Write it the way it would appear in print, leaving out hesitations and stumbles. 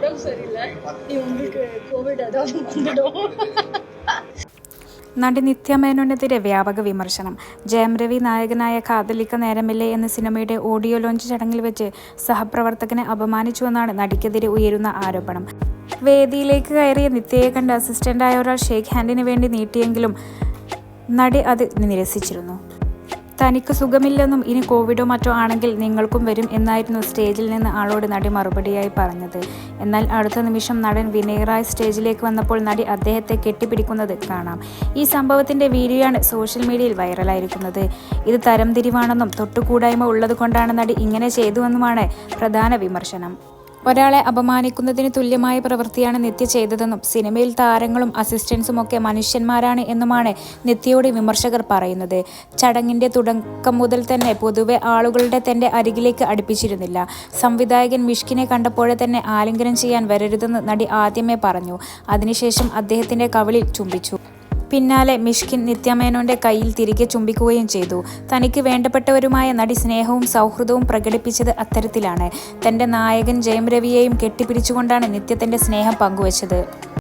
உடம்பு சரியில்லை, நீ உங்களுக்கு கோவிட் ஏதாவது வந்துடும். നടി നിത്യ മേനോനെതിരെ വ്യാപക വിമർശനം. ജയം രവി നായകനായ കാതലിക്ക നേരമില്ലേ എന്ന സിനിമയുടെ ഓഡിയോ ലോഞ്ച് ചടങ്ങിൽ വെച്ച് സഹപ്രവർത്തകനെ അപമാനിച്ചുവെന്നാണ് നടിക്കെതിരെ ഉയരുന്ന ആരോപണം. വേദിയിലേക്ക് കയറിയ നിത്യയെ കണ്ട് അസിസ്റ്റന്റായ ഒരാൾ ഷേക്ക് ഹാൻഡിന് വേണ്ടി നീട്ടിയെങ്കിലും നടി അത് നിരസിച്ചിരുന്നു. തനിക്ക് സുഖമില്ലെന്നും ഇനി കോവിഡോ മറ്റോ ആണെങ്കിൽ നിങ്ങൾക്കും വരും എന്നായിരുന്നു സ്റ്റേജിൽ നിന്ന് ആളോട് നടി മറുപടിയായി പറഞ്ഞത്. എന്നാൽ അടുത്ത നിമിഷം നടൻ വിനയറായ് സ്റ്റേജിലേക്ക് വന്നപ്പോൾ നടി അദ്ദേഹത്തെ കെട്ടിപ്പിടിക്കുന്നത് കാണാം. ഈ സംഭവത്തിന്റെ വീഡിയോയാണ് സോഷ്യൽ മീഡിയയിൽ വൈറലായിരിക്കുന്നത്. ഇത് തരംതിരിവാണെന്നും തൊട്ടുകൂടായ്മ ഉള്ളതുകൊണ്ടാണ് നടി ഇങ്ങനെ ചെയ്തുവെന്നുമാണ് പ്രധാന വിമർശനം. ഒരാളെ അപമാനിക്കുന്നതിന് തുല്യമായ പ്രവൃത്തിയാണ് നിത്യ ചെയ്തതെന്നും സിനിമയിൽ താരങ്ങളും അസിസ്റ്റൻസും ഒക്കെ മനുഷ്യന്മാരാണ് എന്നുമാണ് നിത്യയോട് വിമർശകർ പറയുന്നത്. ചടങ്ങിന്റെ തുടക്കം മുതൽ തന്നെ പൊതുവെ ആളുകളുടെ തന്റെ അരികിലേക്ക് അടുപ്പിച്ചിരുന്നില്ല. സംവിധായകൻ മിഷ്കിനെ കണ്ടപ്പോഴെ തന്നെ ആലിംഗനം ചെയ്യാൻ വരരുതെന്ന് നടി ആദ്യമേ പറഞ്ഞു. അതിനുശേഷം അദ്ദേഹത്തിന്റെ കവിളിൽ ചുംബിച്ചു. പിന്നാലെ മിഷ്കിൻ നിത്യ മേനോന്റെ കയ്യിൽ തിരികെ ചുംബിക്കുകയും ചെയ്തു. തനിക്ക് വേണ്ടപ്പെട്ടവരുമായ നടി സ്നേഹവും സൗഹൃദവും പ്രകടിപ്പിച്ചത് അത്തരത്തിലാണ്. തന്റെ നായകൻ ജയം രവിയെയും കെട്ടിപ്പിടിച്ചുകൊണ്ടാണ് നിത്യ തന്റെ സ്നേഹം പങ്കുവച്ചത്.